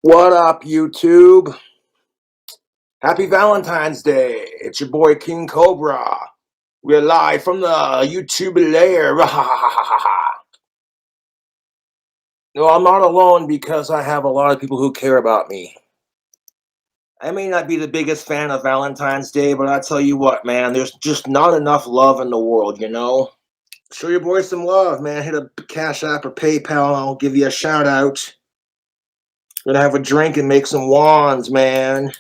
What up, YouTube? Happy Valentine's Day. It's your boy King Cobra. We're live from the YouTube lair. No, I'm not alone because I have a lot of people who care about me. I may not be the biggest fan of Valentine's Day, but I tell you what, man, there's just not enough love in the world, you know? Show your boy some love, man. Hit a Cash App or PayPal and I'll give you a shout out. Gonna have a drink and make some wands, man.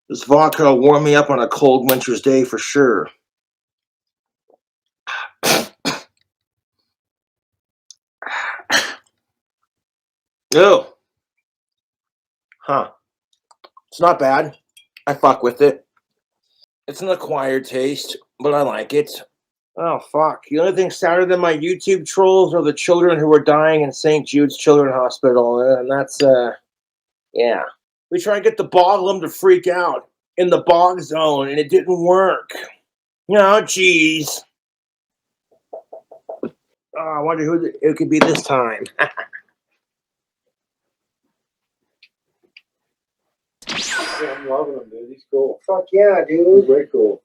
This vodka will warm me up on a cold winter's day for sure. Oh. Huh. It's not bad. I fuck with it. It's an acquired taste, but I like it. Oh, fuck. The only thing sadder than my YouTube trolls are the children who are dying in St. Jude's Children's Hospital. And that's, yeah. We tried to get the Boglim to freak out in the bog zone, and it didn't work. Oh, jeez. Oh, I wonder who it could be this time. Yeah, I'm loving him, dude. He's cool. Fuck yeah, dude. He's very cool.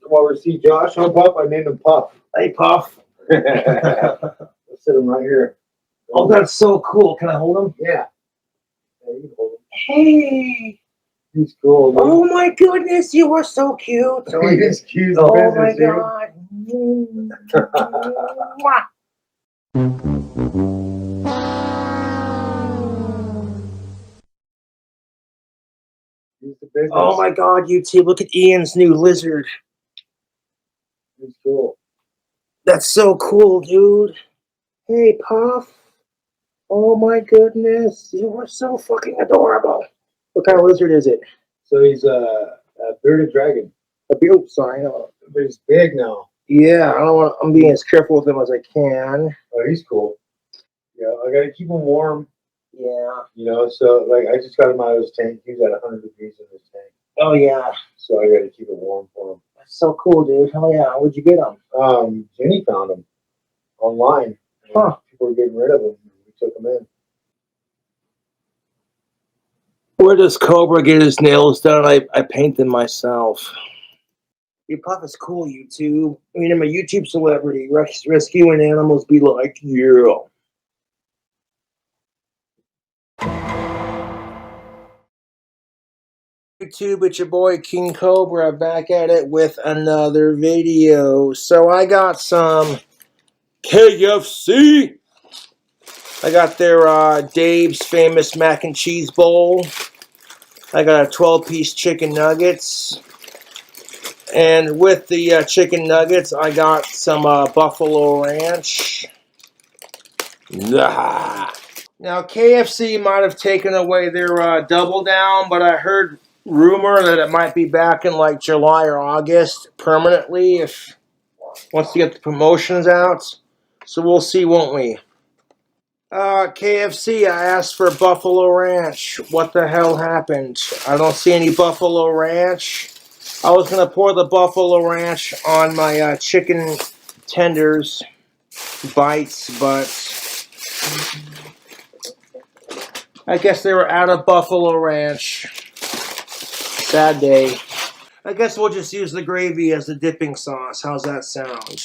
Come over to see Josh on Puff. I named him Puff. Hey, Puff. Let's sit him right here. Oh, that's so cool. Can I hold him? Yeah. Yeah, you can hold him. Hey. He's cool, dude. Oh my goodness, you are so cute. He is cute. Oh my god. He's the business. Oh my god, YouTube, look at Ian's new lizard. He's cool. That's so cool, dude. Hey, Puff. Oh my goodness, you are so fucking adorable. What kind of lizard is it? So he's a bearded dragon. Oh, sorry. But he's big now. Yeah, I'm being as careful with him as I can. Oh, he's cool. Yeah, I gotta keep him warm. Yeah. You know, so like I just got him out of his tank. He's at 100 degrees in his tank. Oh yeah. So I gotta keep it warm for him. That's so cool, dude. Hell yeah. Where'd you get him? Jenny found him online. Huh. People were getting rid of him. We took him in. Where does Cobra get his nails done? I paint them myself. Your Puff is cool, YouTube. I mean, I'm a YouTube celebrity. Rescuing animals be like, yeah. YouTube, it's your boy King Cobra back at it with another video. So I got some KFC. I got their Dave's famous mac and cheese bowl. I got a 12-piece chicken nuggets. And with the chicken nuggets, I got some Buffalo Ranch. Nah. Now, KFC might have taken away their Double Down, but I heard rumor that it might be back in like July or August permanently if once you get the promotions out. So we'll see, won't we? KFC, I asked for Buffalo Ranch. What the hell happened? I don't see any Buffalo Ranch. I was going to pour the Buffalo Ranch on my chicken tenders bites, but I guess they were out of Buffalo Ranch. Sad day. I guess we'll just use the gravy as the dipping sauce. How's that sound?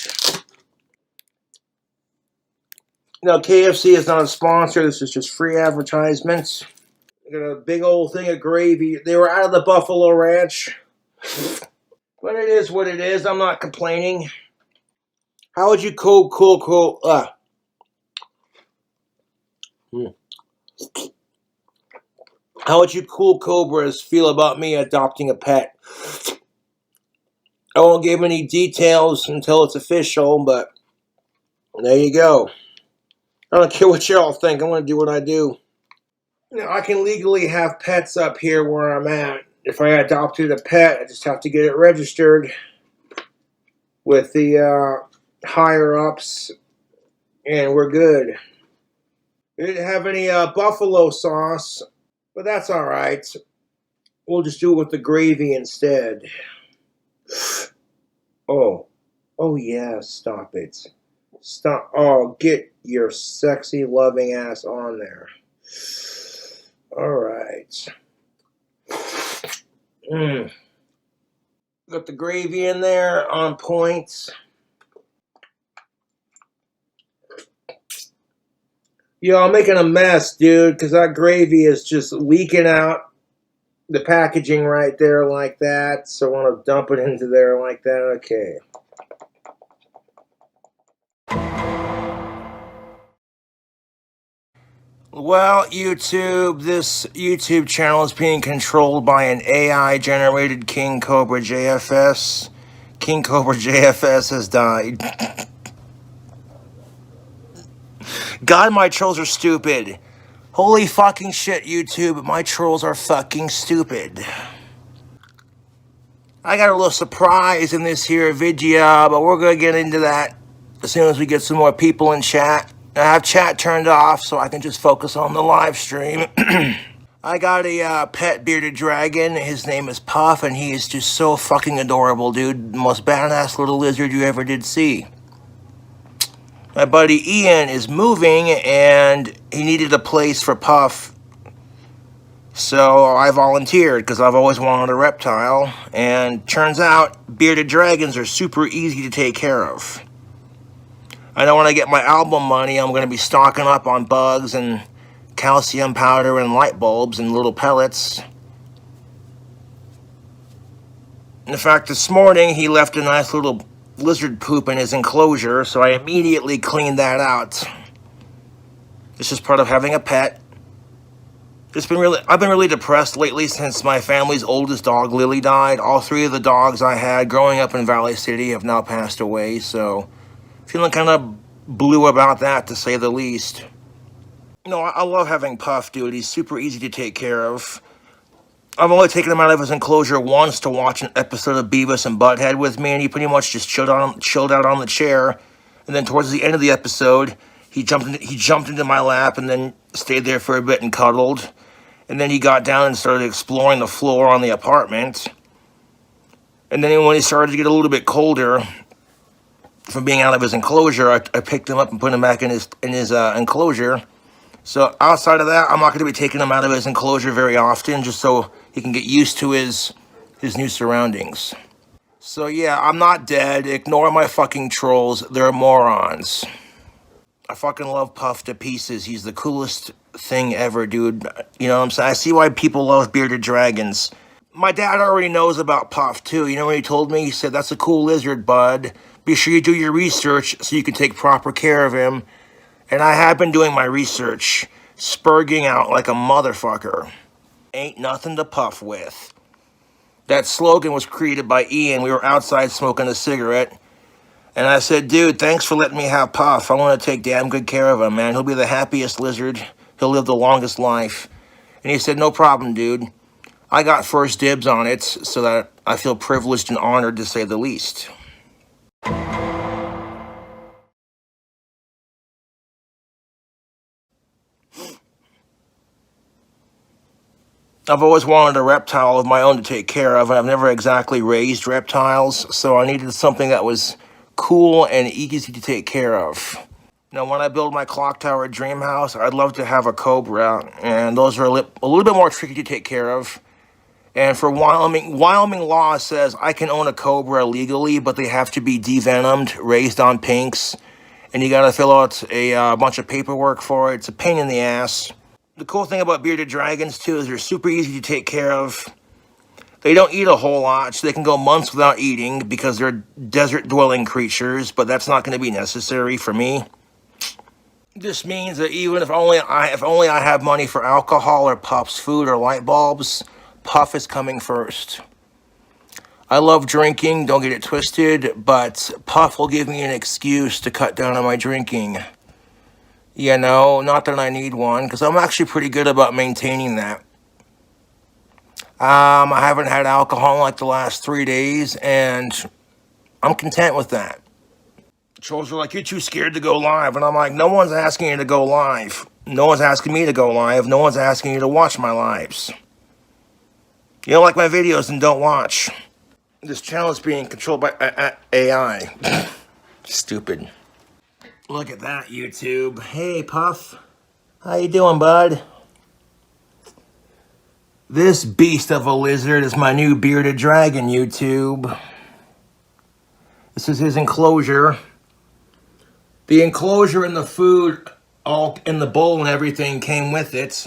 No, KFC is not a sponsor. This is just free advertisements. I got a big old thing of gravy. They were out of the Buffalo Ranch. But it is what it is. I'm not complaining. How would you How would you cool cobras feel about me adopting a pet? I won't give any details until it's official, but there you go. I don't care what y'all think. I'm going to do what I do. Now, I can legally have pets up here where I'm at. If I adopted a pet, I just have to get it registered with the higher-ups, and we're good. We didn't have any buffalo sauce, but that's all right. We'll just do it with the gravy instead. Oh yeah, stop it. Stop. Oh, get your sexy, loving ass on there. Alright. Got the gravy in there on point. Yo, I'm making a mess, dude, because that gravy is just leaking out the packaging right there like that. So I want to dump it into there like that. Okay. Well, YouTube, this YouTube channel is being controlled by an AI-generated KingCobraJFS. KingCobraJFS has died. God, my trolls are stupid. Holy fucking shit, YouTube, my trolls are fucking stupid. I got a little surprise in this here video, but we're gonna get into that as soon as we get some more people in chat. I have chat turned off so I can just focus on the live stream. I got a pet bearded dragon. His name is Puff, and he is just so fucking adorable, dude. The most badass little lizard you ever did see. My buddy Ian is moving, and he needed a place for Puff. So I volunteered, because I've always wanted a reptile. And turns out, bearded dragons are super easy to take care of. I know when I get my album money, I'm going to be stocking up on bugs and calcium powder and light bulbs and little pellets. In fact, this morning he left a nice little lizard poop in his enclosure, so I immediately cleaned that out. This is part of having a pet. I've been really depressed lately since my family's oldest dog, Lily, died. All three of the dogs I had growing up in Valley City have now passed away, so feeling kind of blue about that, to say the least. You know, I love having Puff, dude. He's super easy to take care of. I've only taken him out of his enclosure once to watch an episode of Beavis and Butthead with me, and he pretty much just chilled out on the chair. And then towards the end of the episode, he jumped into my lap and then stayed there for a bit and cuddled. And then he got down and started exploring the floor on the apartment. And then when he started to get a little bit colder from being out of his enclosure, I picked him up and put him back in his enclosure. So outside of that, I'm not going to be taking him out of his enclosure very often, just so he can get used to his new surroundings. So yeah, I'm not dead. Ignore my fucking trolls. They're morons. I fucking love Puff to pieces. He's the coolest thing ever, dude. You know what I'm saying? I see why people love bearded dragons. My dad already knows about Puff, too. You know what he told me? He said, "That's a cool lizard, bud. Be sure you do your research so you can take proper care of him." And I have been doing my research, spurging out like a motherfucker. Ain't nothing to puff with. That slogan was created by Ian. We were outside smoking a cigarette. And I said, "Dude, thanks for letting me have Puff. I want to take damn good care of him, man. He'll be the happiest lizard. He'll live the longest life." And he said, "No problem, dude. I got first dibs on it, so that I feel privileged and honored, to say the least." I've always wanted a reptile of my own to take care of, and I've never exactly raised reptiles, so I needed something that was cool and easy to take care of. Now, when I build my clock tower dream house, I'd love to have a cobra, and those are a little bit more tricky to take care of. And for Wyoming law says I can own a cobra legally, but they have to be devenomed, raised on pinks, and you gotta fill out a bunch of paperwork for it. It's a pain in the ass. The cool thing about bearded dragons, too, is they're super easy to take care of. They don't eat a whole lot, so they can go months without eating because they're desert-dwelling creatures, but that's not going to be necessary for me. This means that even if only I have money for alcohol or Puff's food or light bulbs, Puff is coming first. I love drinking, don't get it twisted, but Puff will give me an excuse to cut down on my drinking. You know, not that I need one, because I'm actually pretty good about maintaining that. I haven't had alcohol in like the last 3 days, and I'm content with that. Trolls are like, "You're too scared to go live." And I'm like, no one's asking you to go live. No one's asking me to go live. No one's asking you to watch my lives. You don't like my videos, then don't watch. This channel is being controlled by AI. Stupid. Look at that, YouTube. Hey, Puff. How you doing, bud? This beast of a lizard is my new bearded dragon, YouTube. This is his enclosure. The enclosure and the food, all in the bowl and everything, came with it.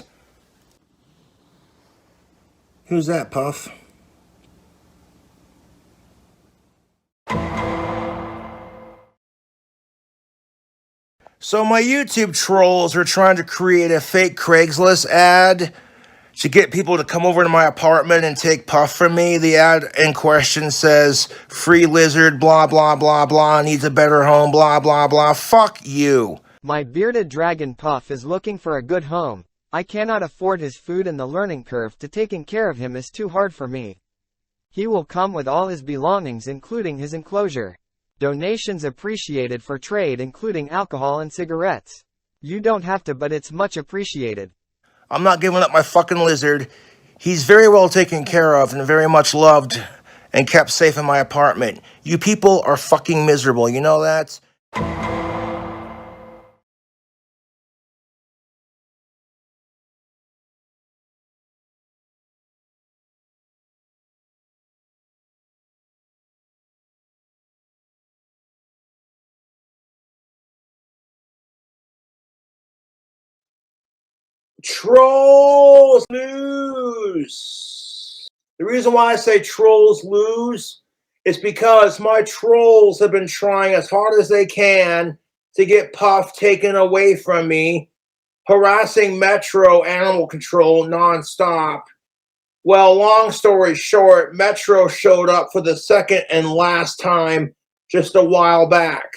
Who's that, Puff? So my YouTube trolls are trying to create a fake Craigslist ad to get people to come over to my apartment and take Puff from me. The ad in question says, free lizard, blah, blah, blah, blah, needs a better home, blah, blah, blah. Fuck you. My bearded dragon Puff is looking for a good home. I cannot afford his food and the learning curve to taking care of him is too hard for me. He will come with all his belongings including his enclosure. Donations appreciated for trade including alcohol and cigarettes. You don't have to, but it's much appreciated. I'm not giving up my fucking lizard. He's very well taken care of and very much loved and kept safe in my apartment. You people are fucking miserable, you know that? Trolls lose. The reason why I say trolls lose is because my trolls have been trying as hard as they can to get Puff taken away from me, harassing Metro Animal Control nonstop. Well, long story short, Metro showed up for the second and last time just a while back.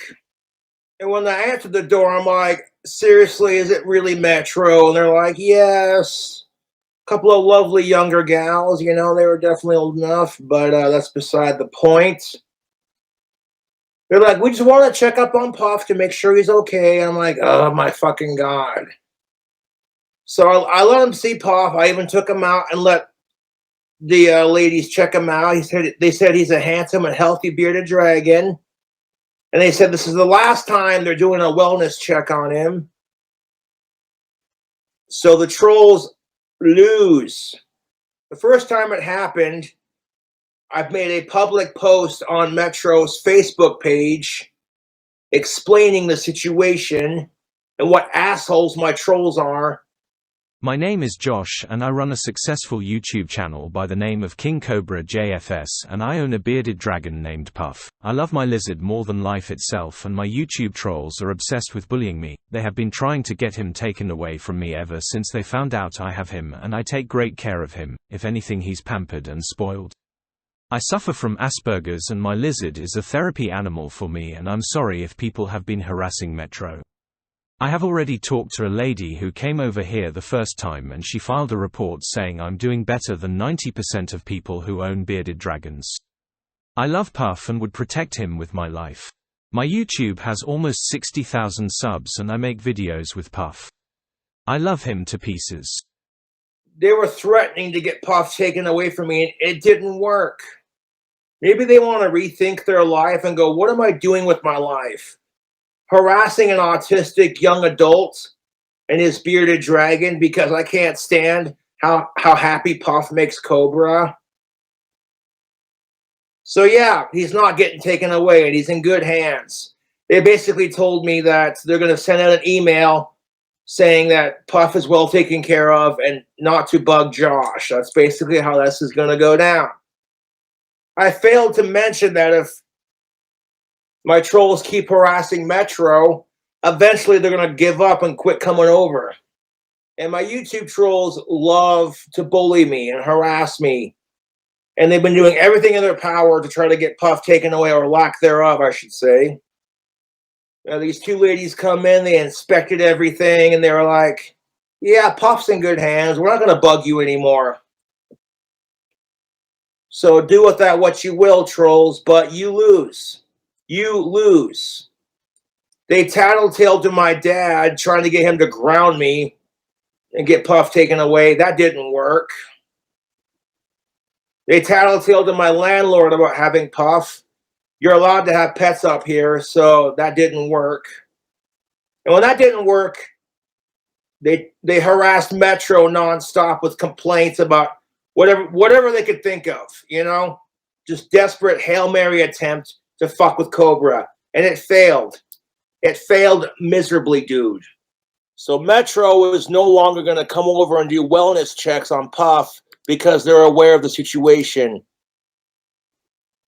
And when I answered the door, I'm like, seriously, is it really Metro? And they're like, yes. A couple of lovely younger gals, you know, they were definitely old enough, but that's beside the point. They're like, we just want to check up on Puff to make sure he's okay. I'm like, oh my fucking God. So I let him see Puff. I even took him out and let the ladies check him out. They said he's a handsome and healthy bearded dragon. And they said this is the last time they're doing a wellness check on him. So the trolls lose. The first time it happened, I've made a public post on Metro's Facebook page explaining the situation and what assholes my trolls are. My name is Josh and I run a successful YouTube channel by the name of KingCobraJFS and I own a bearded dragon named Puff. I love my lizard more than life itself and my YouTube trolls are obsessed with bullying me. They have been trying to get him taken away from me ever since they found out I have him and I take great care of him. If anything, he's pampered and spoiled. I suffer from Asperger's and my lizard is a therapy animal for me, and I'm sorry if people have been harassing Metro. I have already talked to a lady who came over here the first time and she filed a report saying I'm doing better than 90% of people who own bearded dragons. I love Puff and would protect him with my life. My YouTube has almost 60,000 subs and I make videos with Puff. I love him to pieces. They were threatening to get Puff taken away from me and it didn't work. Maybe they want to rethink their life and go, what am I doing with my life? Harassing an autistic young adult and his bearded dragon because I can't stand how happy Puff makes Cobra. So yeah, he's not getting taken away and he's in good hands. They basically told me that they're going to send out an email saying that Puff is well taken care of and not to bug Josh. That's basically how this is going to go down. I failed to mention that if my trolls keep harassing Metro, eventually they're going to give up and quit coming over. And my YouTube trolls love to bully me and harass me. And they've been doing everything in their power to try to get Puff taken away, or lack thereof, I should say. Now, these two ladies come in, they inspected everything, and they were like, yeah, Puff's in good hands. We're not going to bug you anymore. So do with that what you will, trolls, but you lose. You lose. They tattletaled to my dad, trying to get him to ground me and get Puff taken away. That didn't work. They tattletaled to my landlord about having Puff. You're allowed to have pets up here, so that didn't work. And when that didn't work, they harassed Metro nonstop with complaints about whatever they could think of, just desperate Hail Mary attempt to fuck with Cobra. And it failed. It failed miserably, dude. So Metro is no longer going to come over and do wellness checks on Puff because they're aware of the situation.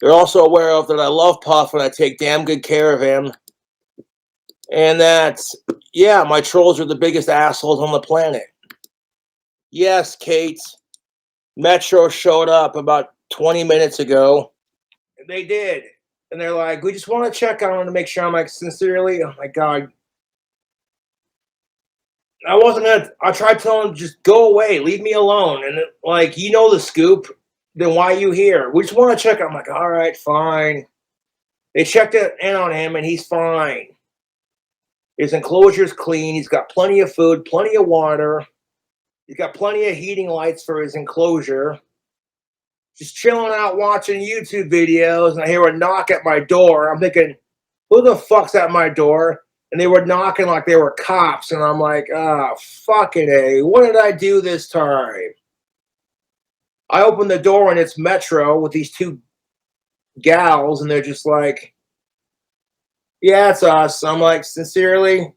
They're also aware of that I love Puff and I take damn good care of him. And that, yeah, my trolls are the biggest assholes on the planet. Yes, Kate. Metro showed up about 20 minutes ago. They did. And they're like, we just want to check on him to make sure. I'm like, sincerely? Oh my God. I tried telling him, just go away, leave me alone. And like, the scoop, then why are you here? We just want to check. I'm like, all right, fine. They checked in on him and he's fine. His enclosure's clean. He's got plenty of food, plenty of water. He's got plenty of heating lights for his enclosure. Just chilling out watching YouTube videos, and I hear a knock at my door. I'm thinking, who the fuck's at my door? And they were knocking like they were cops, and I'm like, fucking A, what did I do this time? I open the door, and it's Metro with these two gals, and they're just like, yeah, it's us. I'm like, sincerely? Oh my God.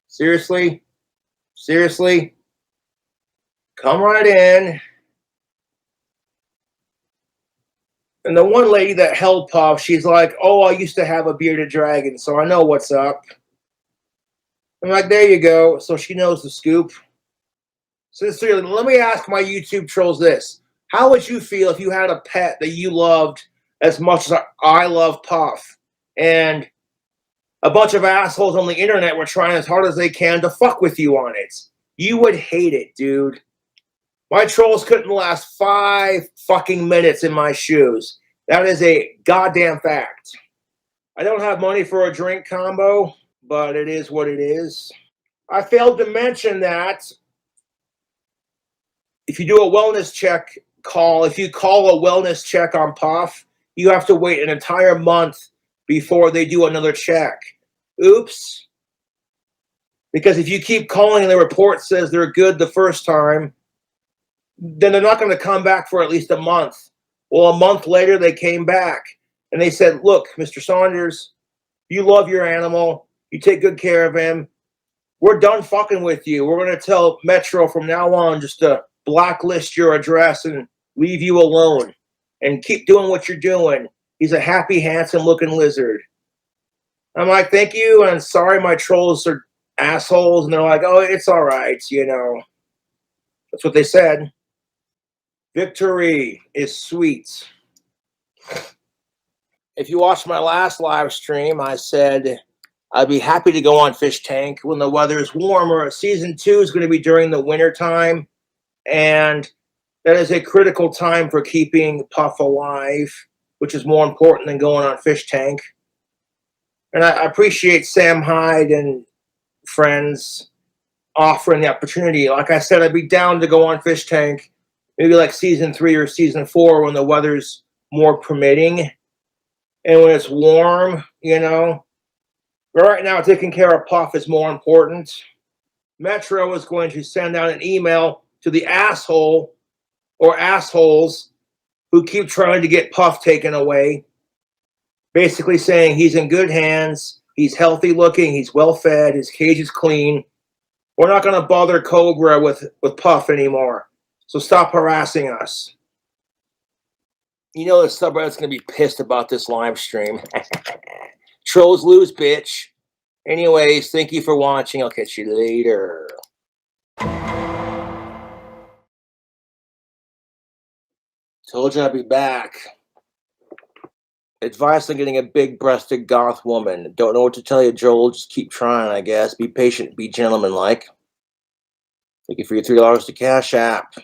Seriously? Seriously? Come right in. And the one lady that held Puff, she's like, oh, I used to have a bearded dragon, so I know what's up. I'm like, there you go. So she knows the scoop. Sincerely, let me ask my YouTube trolls this. How would you feel if you had a pet that you loved as much as I love Puff? And a bunch of assholes on the internet were trying as hard as they can to fuck with you on it. You would hate it, dude. My trolls couldn't last 5 fucking minutes in my shoes. That is a goddamn fact. I don't have money for a drink combo, but it is what it is. I failed to mention that if you do a wellness check call, if you call a wellness check on Puff, you have to wait an entire month before they do another check. Oops. Because if you keep calling and the report says they're good the first time, then they're not going to come back for at least a month. Well, a month later, they came back. And they said, look, Mr. Saunders, you love your animal. You take good care of him. We're done fucking with you. We're going to tell Metro from now on just to blacklist your address and leave you alone. And keep doing what you're doing. He's a happy, handsome-looking lizard. I'm like, thank you, and sorry my trolls are assholes. And they're like, oh, it's all right, That's what they said. Victory is sweet. If you watched my last live stream, I said I'd be happy to go on Fish Tank when the weather is warmer. Season 2 is going to be during the winter time, and that is a critical time for keeping Puff alive, which is more important than going on Fish Tank. And I appreciate Sam Hyde and friends offering the opportunity. Like I said, I'd be down to go on Fish Tank, maybe like season 3 or season 4 when the weather's more permitting and when it's warm, But right now, taking care of Puff is more important. Metro is going to send out an email to the asshole or assholes who keep trying to get Puff taken away, basically saying he's in good hands, he's healthy looking, he's well fed, his cage is clean. We're not going to bother Cobra with Puff anymore. So stop harassing us. The subreddit's going to be pissed about this live stream. Trolls lose, bitch. Anyways, thank you for watching. I'll catch you later. Told you I'd be back. Advice on getting a big-breasted goth woman. Don't know what to tell you, Joel. Just keep trying, I guess. Be patient. Be gentlemanlike. Thank you for your $3 to Cash App.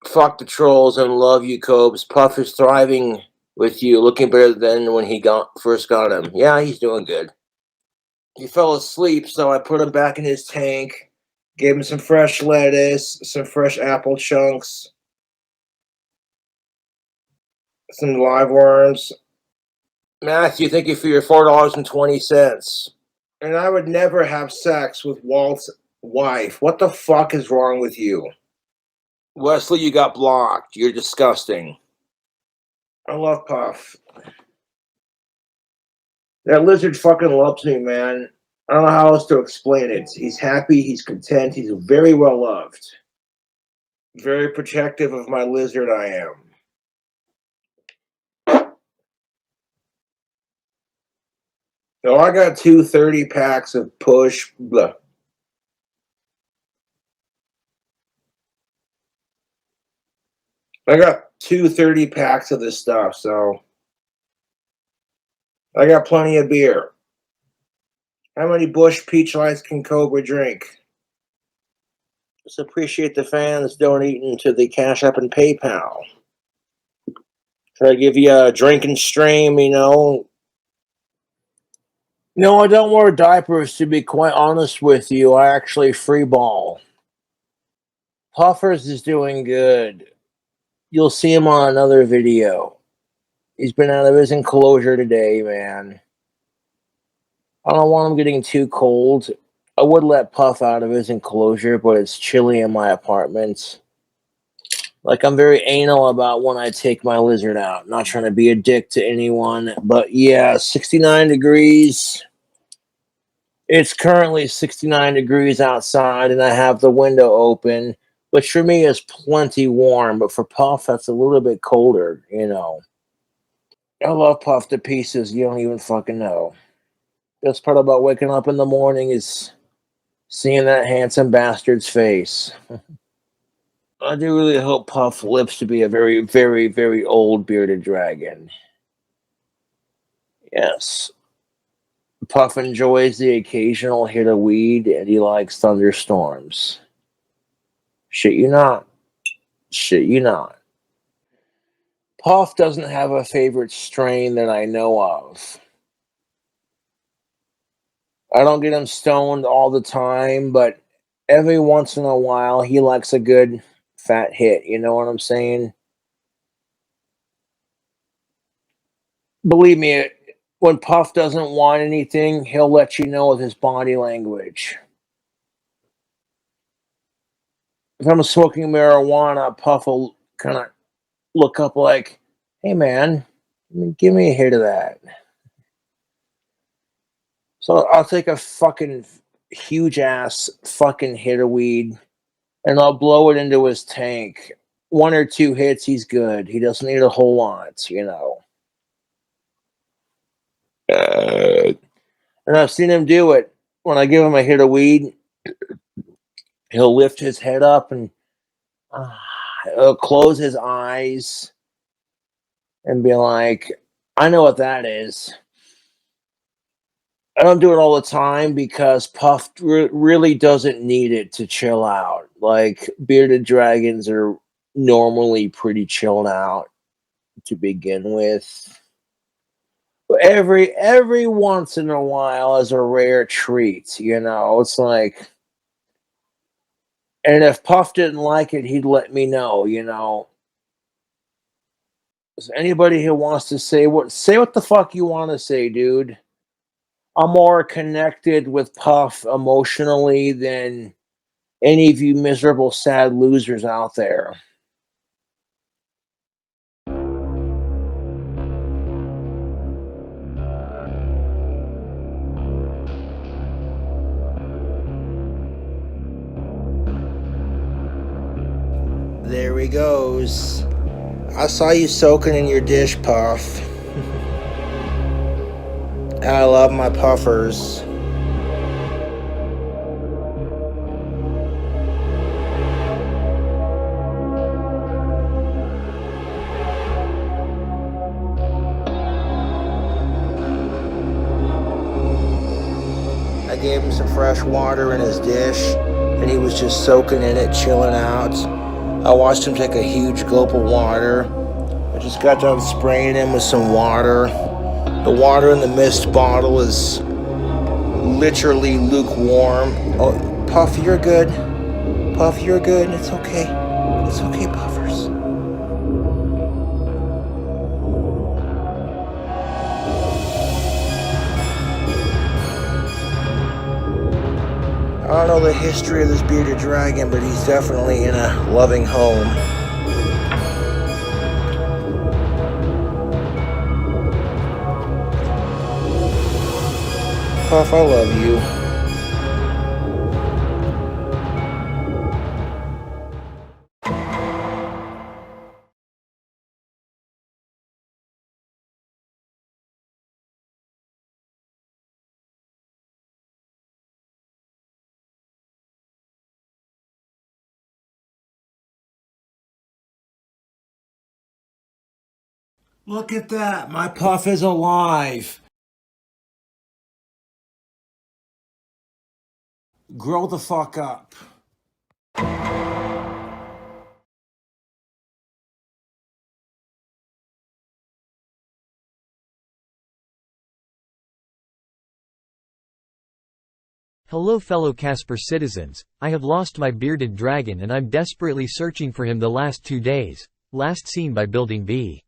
Fuck the trolls and love you, Cobes. Puff is thriving with you, looking better than when he first got him. Yeah, he's doing good. He fell asleep, so I put him back in his tank, gave him some fresh lettuce, some fresh apple chunks, some live worms. Matthew, thank you for your $4.20. And I would never have sex with Walt's wife. What the fuck is wrong with you? Wesley, you got blocked. You're disgusting. I love Puff. That lizard fucking loves me, man. I don't know how else to explain it. He's happy, he's content, he's very well loved. Very protective of my lizard, I am. So I got 2 30-packs of Push. Blah. I got 2 30-packs of this stuff, so I got plenty of beer. How many Bush Peach Lights can Cobra drink? Just appreciate the fans donating to the Cash App and PayPal. Try to give you a drinking stream, you know. No, I don't wear diapers, to be quite honest with you. I actually free ball. Puffers is doing good. You'll see him on another video. He's been out of his enclosure today, man. I don't want him getting too cold. I would let Puff out of his enclosure, but it's chilly in my apartment. Like, I'm very anal about when I take my lizard out. Not trying to be a dick to anyone, but yeah, 69 degrees. It's currently 69 degrees outside, and I have the window open, which for me is plenty warm, but for Puff, that's a little bit colder, you know. I love Puff to pieces. You don't even fucking know. Best part about waking up in the morning is seeing that handsome bastard's face. I do really hope Puff lives to be a very, very, very old bearded dragon. Yes. Puff enjoys the occasional hit of weed, and he likes thunderstorms. Shit you not. Shit you not. Puff doesn't have a favorite strain that I know of. I don't get him stoned all the time, but every once in a while he likes a good fat hit. You know what I'm saying? Believe me, when Puff doesn't want anything, he'll let you know with his body language. If I'm smoking marijuana, Puff will kind of look up like, hey man, give me a hit of that. So I'll take a fucking huge ass fucking hit of weed and I'll blow it into his tank. 1 or 2 hits, he's good. He doesn't need a whole lot, you know. And I've seen him do it. When I give him a hit of weed, he'll lift his head up and he'll close his eyes and be like, I know what that is. I don't do it all the time because Puff really doesn't need it to chill out. Like, bearded dragons are normally pretty chilled out to begin with. But every once in a while is a rare treat, you know. It's like, and if Puff didn't like it, he'd let me know, you know. Is anybody who wants to say what the fuck you want to say, dude? I'm more connected with Puff emotionally than any of you miserable, sad losers out there. There he goes. I saw you soaking in your dish, Puff. I love my puffers. I gave him some fresh water in his dish, and he was just soaking in it, chilling out. I watched him take a huge gulp of water. I just got done spraying him with some water. The water in the mist bottle is literally lukewarm. Oh, Puff, you're good. Puff, you're good. It's okay. It's okay, Puffers. I don't know the history of this bearded dragon, but he's definitely in a loving home. Puff, I love you. Look at that, my Puff is alive. Grow the fuck up. Hello fellow Casper citizens, I have lost my bearded dragon and I'm desperately searching for him the last 2 days. Last seen by Building B.